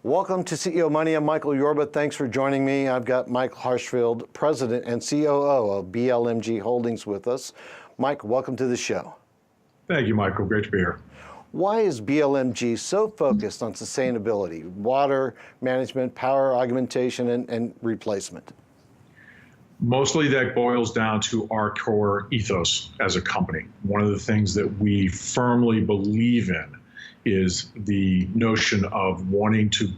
Welcome to CEO Money. I'm Michael Yorba. Thanks for joining me. I've got Mike Harshfield, President and COO of BLMG Holdings with us. Mike, welcome to the show. Thank you, Michael. Great to be here. Why is BLMG so focused on sustainability, water management, power augmentation, and replacement? Mostly that boils down to our core ethos as a company. One of the things that we firmly believe in is the notion of wanting to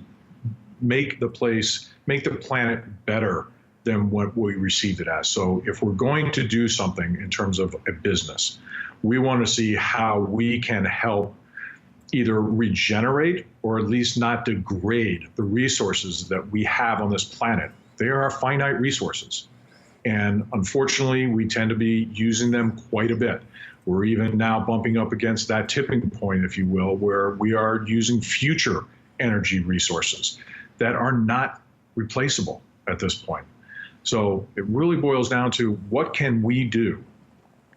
make the planet better than what we received it as. So if we're going to do something in terms of a business, we want to see how we can help either regenerate or at least not degrade the resources that we have on this planet. They are finite resources. And unfortunately, we tend to be using them quite a bit. We're even now bumping up against that tipping point, if you will, where we are using future energy resources that are not replaceable at this point. So it really boils down to what can we do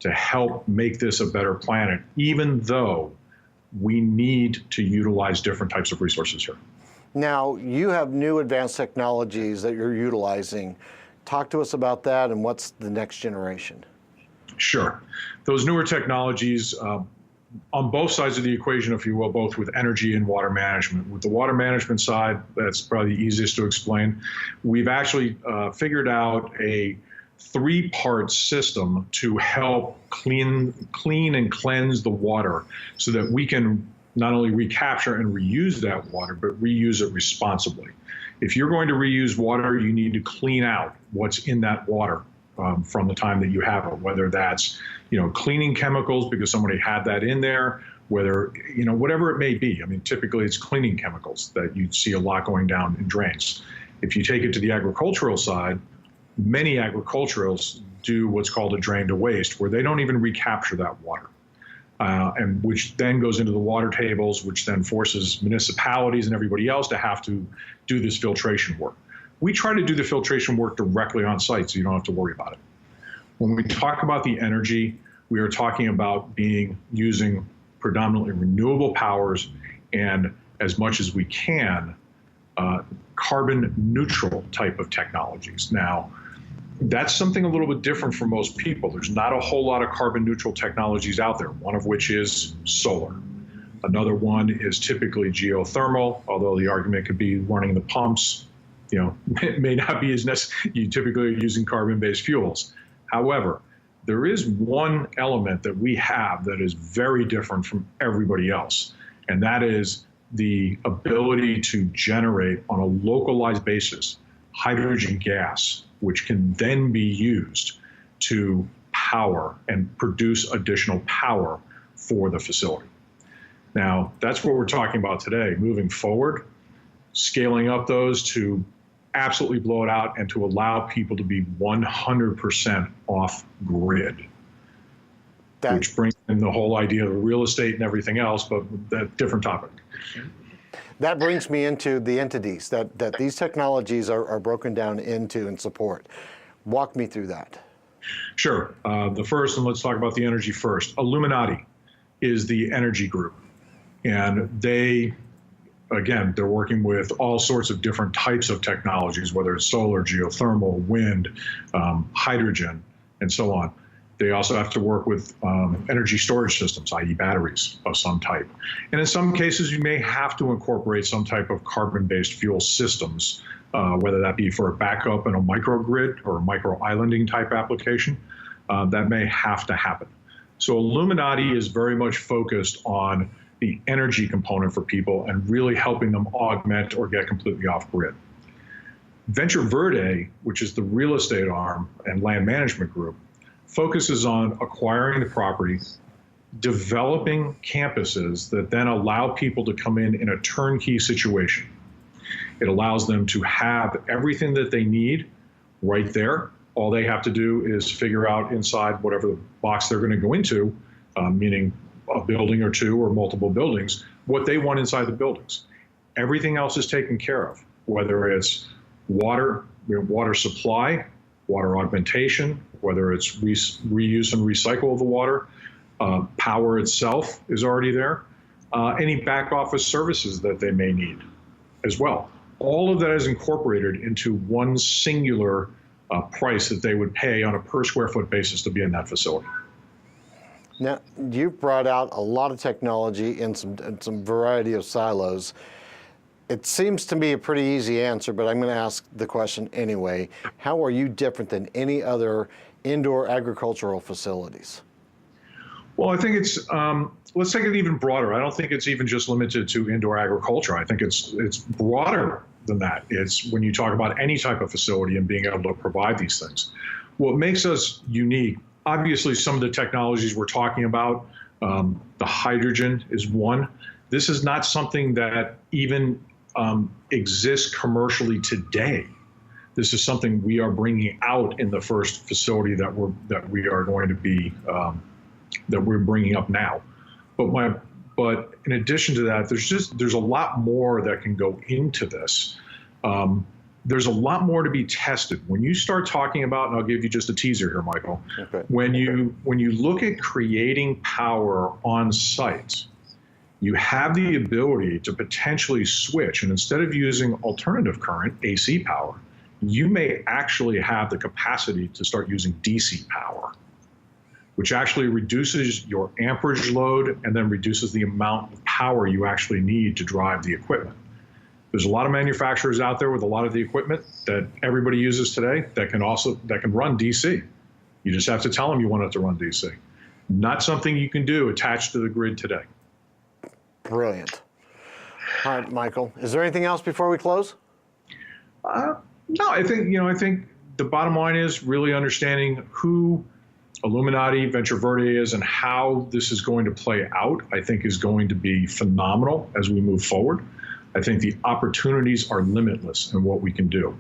to help make this a better planet, even though we need to utilize different types of resources here. Now, you have new advanced technologies that you're utilizing. Talk to us about that and what's the next generation. Sure. Those newer technologies on both sides of the equation, if you will, both with energy and water management. With the water management side, that's probably the easiest to explain. We've actually figured out a three-part system to help clean and cleanse the water so that we can not only recapture and reuse that water, but reuse it responsibly. If you're going to reuse water, you need to clean out what's in that water from the time that you have it, whether that's, cleaning chemicals because somebody had that in there, whether, whatever it may be. I mean, typically it's cleaning chemicals that you see a lot going down in drains. If you take it to the agricultural side, many agriculturals do what's called a drain to waste, where they don't even recapture that water. And which then goes into the water tables, which then forces municipalities and everybody else to have to do this filtration work. We try to do the filtration work directly on site, so you don't have to worry about it. When we talk about the energy, we are talking about using predominantly renewable powers and, as much as we can, carbon neutral type of technologies. Now, that's something a little bit different for most people. There's not a whole lot of carbon neutral technologies out there, one of which is solar. Another one is typically geothermal, although the argument could be running the pumps. It may not be as necessary. You typically are using carbon-based fuels. However, there is one element that we have that is very different from everybody else, and that is the ability to generate on a localized basis hydrogen gas, which can then be used to power and produce additional power for the facility. Now, that's what we're talking about today. Moving forward, scaling up those to absolutely blow it out and to allow people to be 100% off grid, which brings in the whole idea of real estate and everything else, but that different topic. That brings me into the entities that these technologies are broken down into and support. Walk me through that. Sure. The first, and let's talk about the energy first. Alluminati is the energy group. And they're working with all sorts of different types of technologies, whether it's solar, geothermal, wind, hydrogen, and so on. They also have to work with energy storage systems, i.e. batteries of some type. And in some cases, you may have to incorporate some type of carbon-based fuel systems, whether that be for a backup in a microgrid or a micro-islanding type application. That may have to happen. So Alluminati is very much focused on the energy component for people and really helping them augment or get completely off grid. Venture Verde, which is the real estate arm and land management group, focuses on acquiring the property, developing campuses that then allow people to come in a turnkey situation. It allows them to have everything that they need right there. All they have to do is figure out inside whatever the box they're going to go into, meaning a building or two or multiple buildings, what they want inside the buildings. Everything else is taken care of, whether it's water supply, water augmentation, whether it's reuse and recycle of the water, power itself is already there, any back office services that they may need. as well. All of that is incorporated into one singular price that they would pay on a per square foot basis to be in that facility. Now, you've brought out a lot of technology in some variety of silos. It seems to me a pretty easy answer, but I'm going to ask the question anyway. How are you different than any other indoor agricultural facilities? Well, I think it's, let's take it even broader. I don't think it's even just limited to indoor agriculture. I think it's broader than that. It's when you talk about any type of facility and being able to provide these things. What makes us unique, obviously some of the technologies we're talking about, the hydrogen is one. This is not something that even exists commercially today. This is something we are bringing out in the first facility that we are going to be that we're bringing up now. But in addition to that, there's a lot more that can go into this. There's a lot more to be tested. When you start talking about, and I'll give you just a teaser here, Michael. Okay. When you look at creating power on site, you have the ability to potentially switch, and instead of using alternative current, AC power, you may actually have the capacity to start using DC power, which actually reduces your amperage load and then reduces the amount of power you actually need to drive the equipment. There's a lot of manufacturers out there with a lot of the equipment that everybody uses today that can run DC. You just have to tell them you want it to run DC. Not something you can do attached to the grid today. Brilliant. All right, Michael, is there anything else before we close? No, I think the bottom line is really understanding who Alluminati, Venture Verde is, and how this is going to play out, I think is going to be phenomenal as we move forward. I think the opportunities are limitless in what we can do.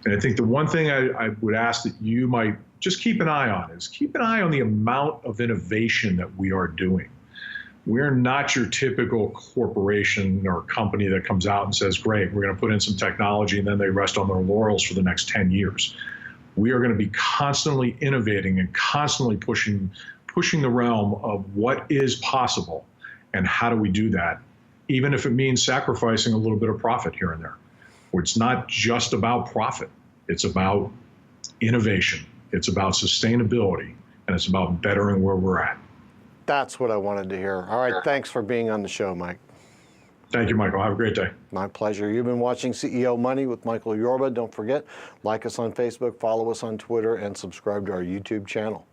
And I think the one thing I would ask that you might just keep an eye on is keep an eye on the amount of innovation that we are doing. We're not your typical corporation or company that comes out and says, great, we're going to put in some technology and then they rest on their laurels for the next 10 years. We are going to be constantly innovating and constantly pushing the realm of what is possible and how do we do that, even if it means sacrificing a little bit of profit here and there. Where it's not just about profit. It's about innovation. It's about sustainability, and it's about bettering where we're at. That's what I wanted to hear. All right, thanks for being on the show, Mike. Thank you, Michael. Have a great day. My pleasure. You've been watching CEO Money with Michael Yorba. Don't forget, like us on Facebook, follow us on Twitter, and subscribe to our YouTube channel.